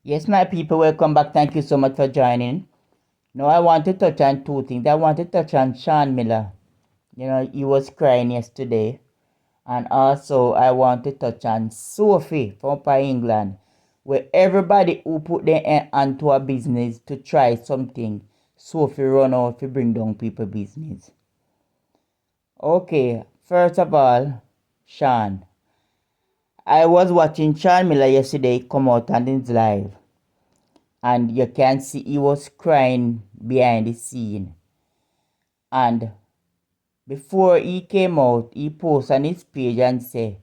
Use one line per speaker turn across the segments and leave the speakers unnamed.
Yes, my people, welcome back. Thank you so much for joining. Now, I want to touch on two things. I want to touch on Shawn Miller. He was crying yesterday. And also, I want to touch on Sophie from England, where everybody who put their hand onto a business to try something, Sophie run out to bring down people business. Okay, first of all, Shawn. I was watching Shawn Miller yesterday come out on his live. And you can see he was crying behind the scene. And before he came out, he posted on his page and said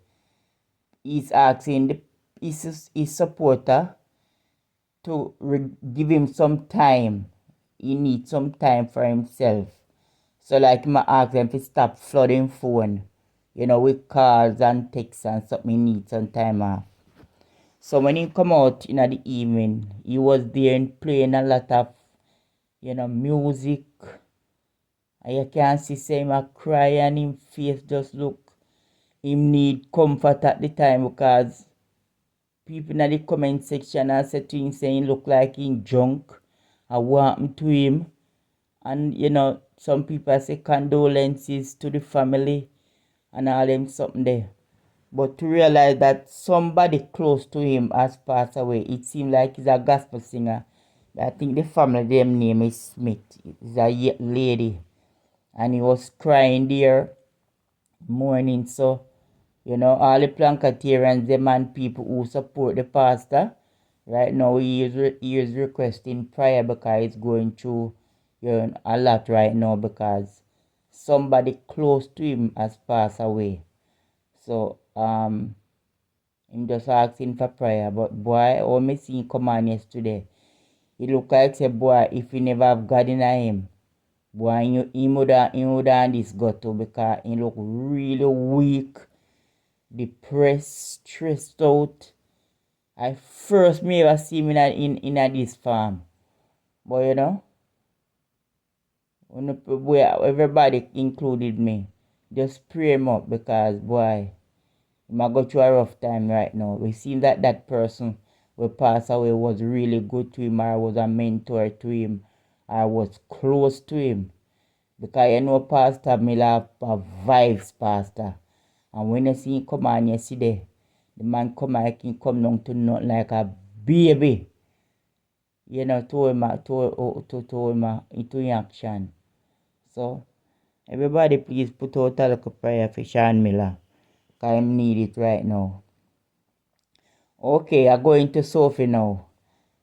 he's asking his supporter to give him some time. He needs some time for himself. So like him ask them to stop flooding phone, with calls and texts and something. He needs some time off. So when he come out in the evening, he was there and playing a lot of music. And you can see him a cry and him face just look. Him need comfort at the time because people in the comment section are saying saying look like him drunk. And what happened to him? And some people say condolences to the family and all them something there. But to realize that somebody close to him has passed away, it seems like he's a gospel singer. I think the family them name is Smith. It's a lady. And he was crying there morning. So, all the Plancatarians, them and people who support the pastor, right now he is requesting prayer because he's going through a lot right now because somebody close to him has passed away. So, I'm just asking for prayer. But boy, all me seen come on yesterday. It look like say boy, if he never have God in him, boy, he would have this got to because he look really weak, depressed, stressed out. I first me ever see him in this farm. But boy, everybody included me. Just pray him up because boy, he might go through a rough time right now. We seen that person who passed away was really good to him or was a mentor to him or was close to him. Because Pastor Miller have vibes, Pastor. And when you see him come on yesterday, the man come like he come down to not like a baby. To him into action. So, everybody please put out a little prayer for Shawn Miller. Because I need it right now. Okay, I'm going to Sophie now.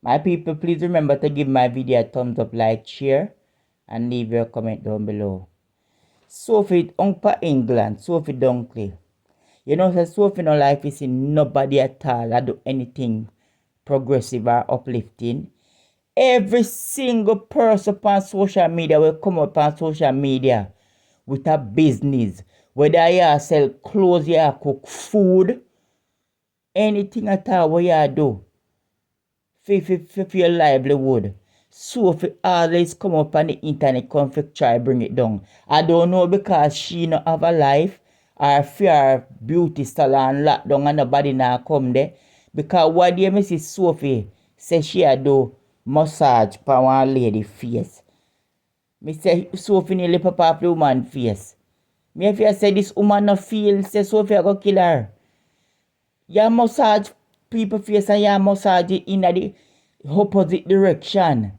My people, please remember to give my video a thumbs up, like, share, and leave your comment down below. Sophie, Uncle England, Sophie Dunkley. Sophie no life is in nobody at all that do anything progressive or uplifting. Every single person on social media will come up on social media with a business. Whether you sell clothes, you cook food, anything at all what you do for your livelihood. Sophie always come up on the internet, come for try bring it down. I don't know because she not have a life or fear beauty salon lockdown and nobody now come there. Because what do you Mrs. Sophie say she a do massage for one lady face. Me say Sophie nearly pop up the woman face. Me if you say this woman no feel, say Sophie I go kill her. You massage people face and you massage it in the opposite direction.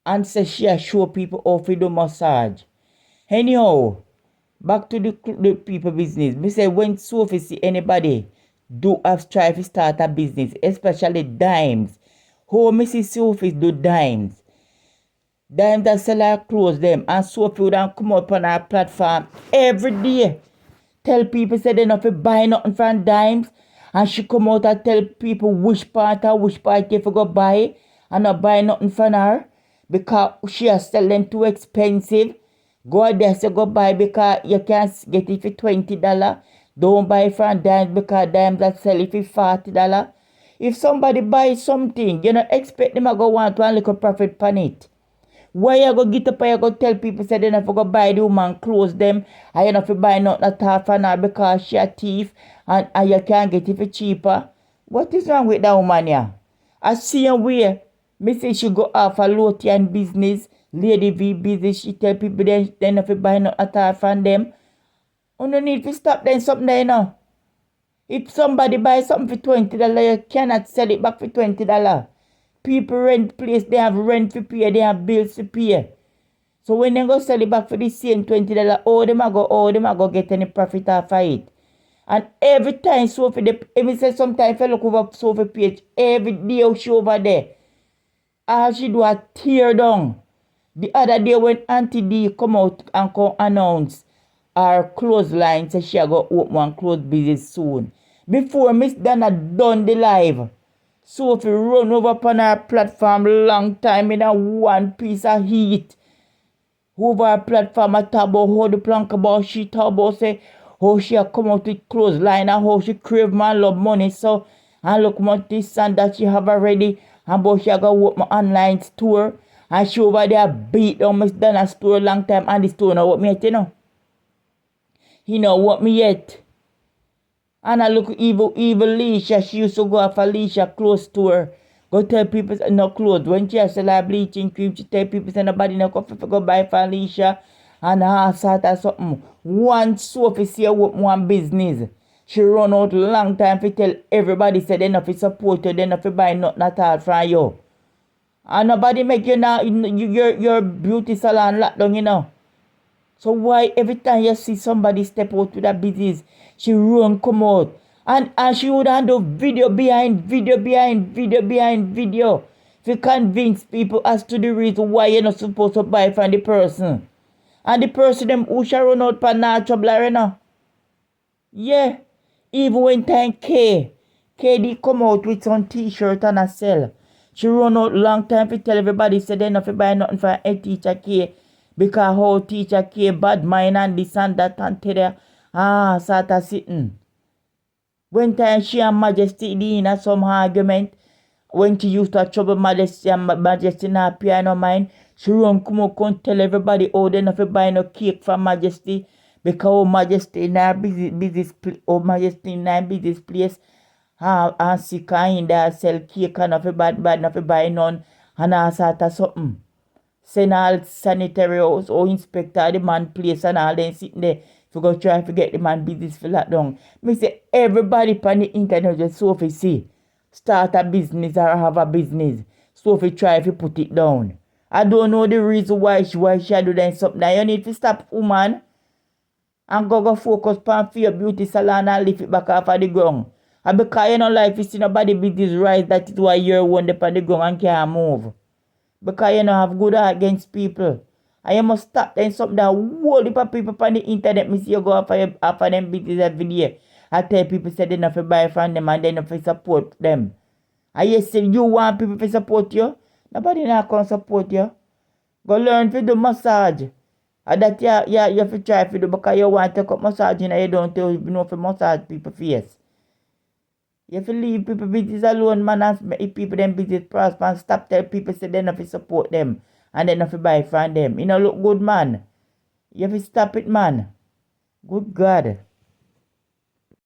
And say she show people how to do massage. Anyhow, back to the people business. Me say when Sophie see anybody do have try to start a business, especially dimes. How Mrs. Sophie do dimes. Dimes that sell her clothes them. And Sophie would come up on her platform every day. Tell people say they not to buy nothing from dimes. And she come out and tell people which part they go buy and not buy nothing from her. Because she has sell them too expensive. Go out there say go buy because you can't get it for $20. Don't buy from dimes because dimes that sell it for $40. If somebody buys something, you don't expect them to go want one little profit on it. Why you go get up and you go tell people say they not go buy the woman clothes them and you not to buy nothing at all from her because she a thief and you can't get it for cheaper? What is wrong with that woman here? I see a way. Me say she go off a Lothian business, Lady V business. She tell people then if you buy no at all from them. You no need to stop then something there now. If somebody buy something for $20, you cannot sell it back for $20. People rent place, they have rent to pay, they have bills to pay. So when they go sell it back for the same $20, them a go get any profit off of it. And every time Sophie, even say sometimes if you look over Sophie page, every day she over there, all she do a tear down. The other day when Auntie D come out and come announce our clothesline, say she go open one clothes business soon. Before Miss Donna done the live, Sophie run over upon her platform long time in a one piece of heat. Over her platform, I talk about how the plank about she talk about say how she a come out with clothesline and how she crave man love money. So and look much this and that she have already. And about she a go open my online store. And she over there beat down Miss Donna store long time and the store now what me yet, you know. He know what me yet. And I look evil Leisha. She used to go off a Leisha clothes store. Go tell people no clothes. When she sell her bleaching cream, she tell people say nobody no coffee for go buy for Leisha. And her sort of something. One Sophie see her open one business. She run out long time to tell everybody say they not support you, they not buy nothing at all from you. And nobody make you now your beauty salon locked down, you know. So why every time you see somebody step out with a business, she run come out. And she would handle video behind video to convince people as to the reason why you're not supposed to buy from the person. And the person them who shall run out for natural arena. Yeah. Even when time KD come out with some t-shirt and a sell. She run out long time to tell everybody say they not buy nothing for a teacher K. Because how teacher K bad mind and this and that and tell her, sort of sitting. When time she and Majesty in some argument, when she used to trouble Majesty and Majesty not pay no mind, she run come out and tell everybody how they not buy no cake for Majesty. Because Majesty in her business place, and sick and in there sell cake and not buy none, and all sort of something. Send all sanitary house or inspector the man place and all them sitting there to go try to get the man business for that down. Me say everybody on the internet just Sophie see start a business or have a business. Sophie try to put it down. I don't know the reason why she do then something. Now you need to stop woman and go focus on for your beauty salon and lift it back off of the ground. And because you don't like to see nobody business rise, that is why you're one up on the ground and can't move. Because you don't have good heart against people. And you must stop then something that whole heap of people on the internet. Me see you go after them business every day. I tell people say they not to buy from them and they not to support them. And you say you want people to support you. Nobody not can support you. Go learn to do massage. And that you have to try to do because you want to cut massage and you don't know for massage people's face. You have to leave people business alone, man, and make people them business prosper and stop telling people say they not to support them and they not to buy from them. You know, look good, man. You have to stop it, man. Good God.